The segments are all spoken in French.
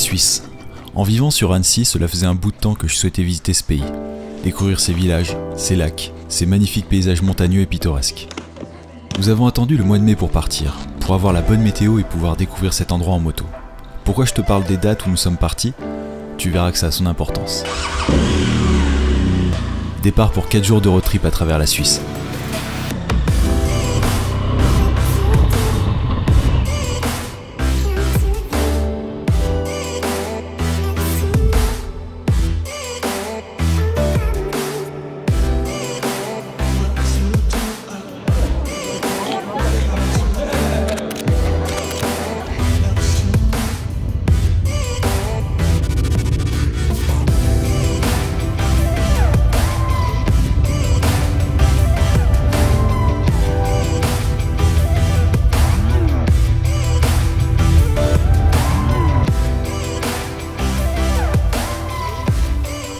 Suisse. En vivant sur Annecy, cela faisait un bout de temps que je souhaitais visiter ce pays. Découvrir ses villages, ses lacs, ses magnifiques paysages montagneux et pittoresques. Nous avons attendu le mois de mai pour partir, pour avoir la bonne météo et pouvoir découvrir cet endroit en moto. Pourquoi je te parle des dates où nous sommes partis? Tu verras que ça a son importance. Départ pour 4 jours de road trip à travers la Suisse.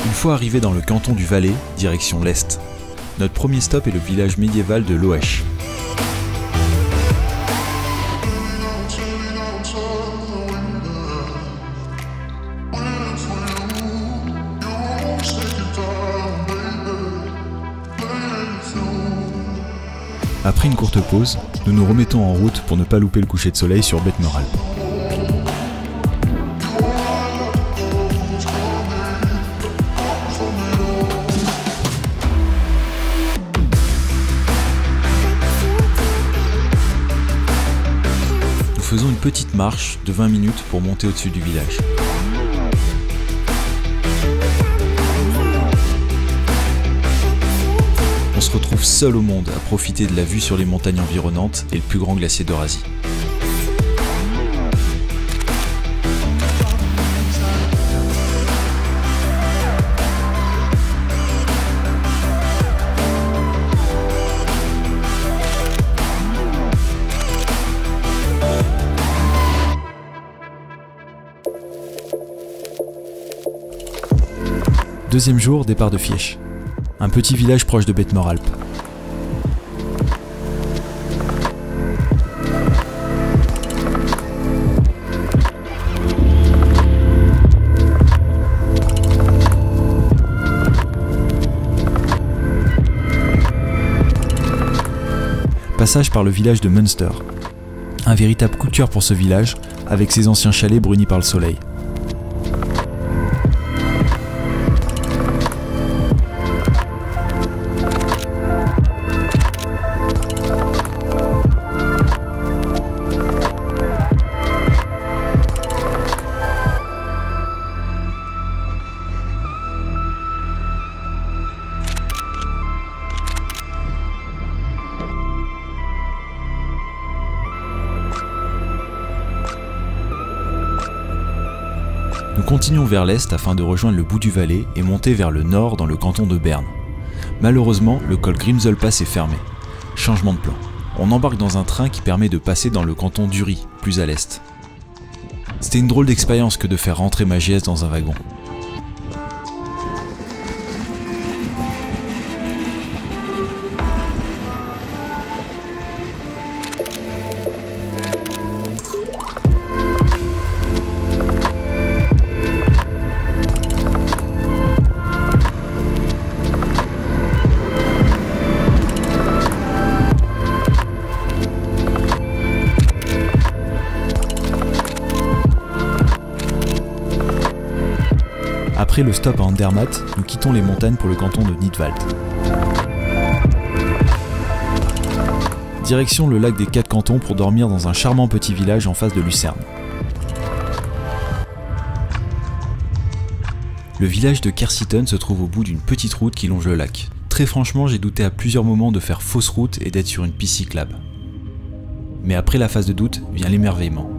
Une fois arrivé dans le canton du Valais, direction l'est, notre premier stop est le village médiéval de Loesch. Après une courte pause, nous nous remettons en route pour ne pas louper le coucher de soleil sur Betmeralp. Nous faisons une petite marche de 20 minutes pour monter au-dessus du village. On se retrouve seul au monde à profiter de la vue sur les montagnes environnantes et le plus grand glacier d'Eurasie. Deuxième jour, départ de Fiech, un petit village proche de Betmeralp. Passage par le village de Münster, un véritable coup de cœur pour ce village, avec ses anciens chalets brunis par le soleil. Nous continuons vers l'est afin de rejoindre le bout du Valais et monter vers le nord dans le canton de Berne. Malheureusement, le col Grimselpass est fermé. Changement de plan. On embarque dans un train qui permet de passer dans le canton d'Uri, plus à l'est. C'était une drôle d'expérience que de faire rentrer ma GS dans un wagon. Après le stop à Andermatt, nous quittons les montagnes pour le canton de Nidwald. Direction le lac des 4 cantons pour dormir dans un charmant petit village en face de Lucerne. Le village de Kersitten se trouve au bout d'une petite route qui longe le lac. Très franchement, j'ai douté à plusieurs moments de faire fausse route et d'être sur une piste cyclable. Mais après la phase de doute vient l'émerveillement.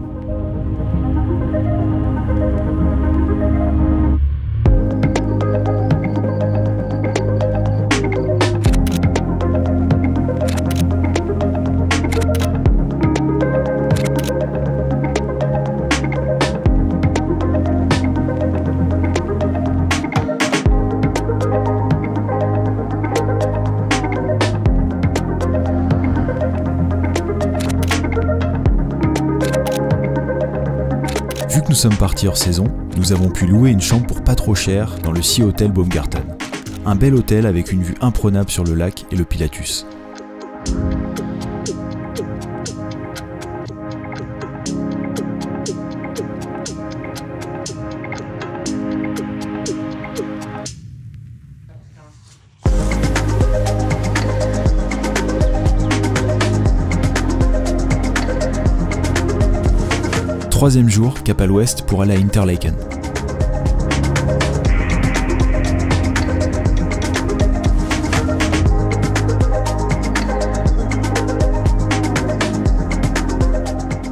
sommes partis hors saison, nous avons pu louer une chambre pour pas trop cher dans le Sea Hotel Baumgarten. Un bel hôtel avec une vue imprenable sur le lac et le Pilatus. Troisième jour, cap à l'ouest pour aller à Interlaken.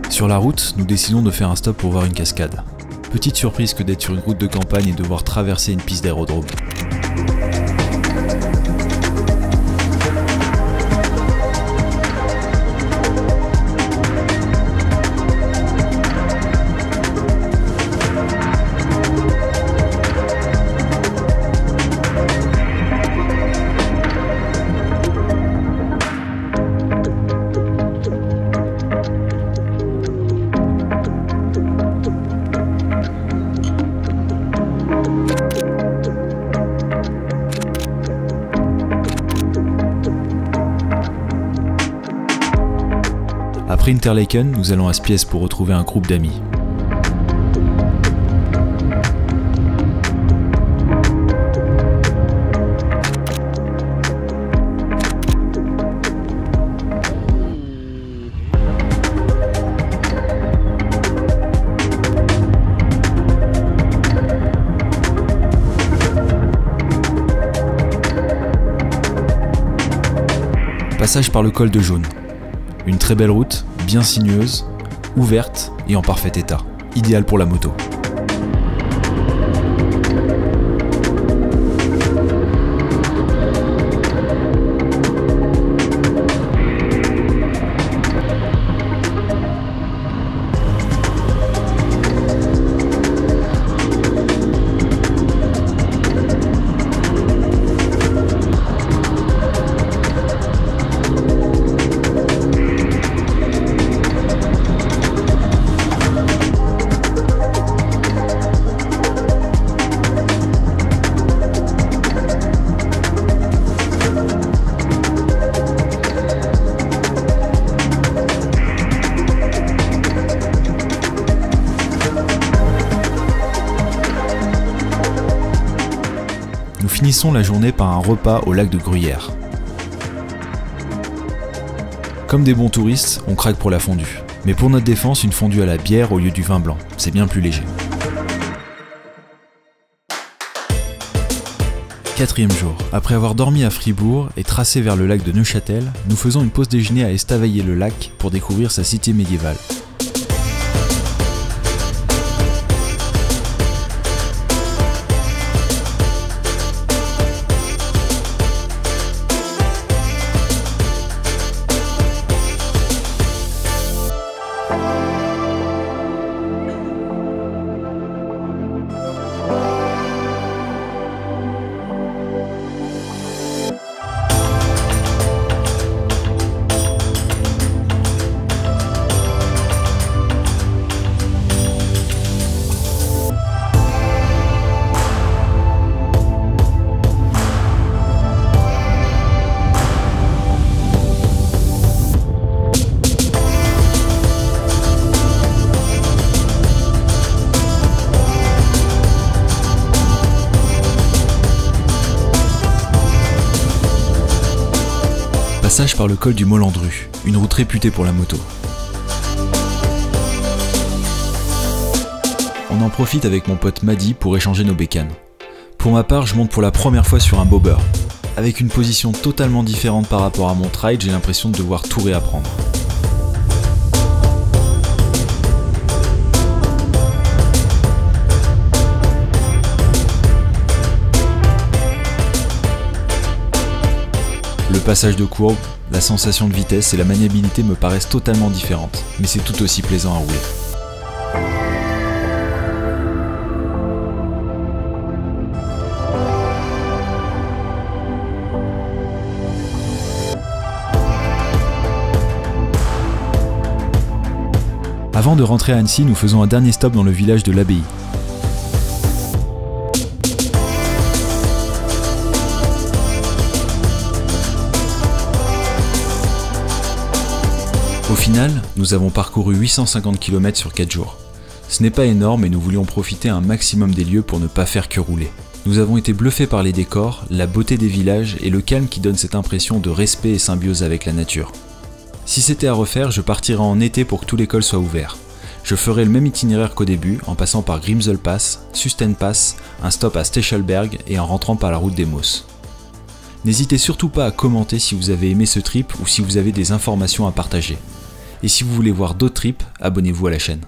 Sur la route, nous décidons de faire un stop pour voir une cascade. Petite surprise que d'être sur une route de campagne et devoir traverser une piste d'aérodrome. Après Interlaken, nous allons à Spiez pour retrouver un groupe d'amis. Passage par le col de Jaune. Une très belle route, bien sinueuse, ouverte et en parfait état, idéale pour la moto. Nous finissons la journée par un repas au lac de Gruyère. Comme des bons touristes, on craque pour la fondue. Mais pour notre défense, une fondue à la bière au lieu du vin blanc, c'est bien plus léger. Quatrième jour. Après avoir dormi à Fribourg et tracé vers le lac de Neuchâtel, nous faisons une pause déjeuner à Estavayer-le-Lac pour découvrir sa cité médiévale. Passage par le col du Molandru, une route réputée pour la moto. On en profite avec mon pote Madi pour échanger nos bécanes. Pour ma part, je monte pour la première fois sur un bobber. Avec une position totalement différente par rapport à mon ride, j'ai l'impression de devoir tout réapprendre. Le passage de courbe, la sensation de vitesse et la maniabilité me paraissent totalement différentes, mais c'est tout aussi plaisant à rouler. Avant de rentrer à Annecy, nous faisons un dernier stop dans le village de l'Abbaye. Au final, nous avons parcouru 850 km sur 4 jours. Ce n'est pas énorme et nous voulions profiter un maximum des lieux pour ne pas faire que rouler. Nous avons été bluffés par les décors, la beauté des villages et le calme qui donne cette impression de respect et symbiose avec la nature. Si c'était à refaire, je partirais en été pour que tout l'école soit ouvert. Je ferais le même itinéraire qu'au début, en passant par Grimsel Pass, Susten Pass, un stop à Stechelberg et en rentrant par la route d'Emos. N'hésitez surtout pas à commenter si vous avez aimé ce trip ou si vous avez des informations à partager. Et si vous voulez voir d'autres trips, abonnez-vous à la chaîne.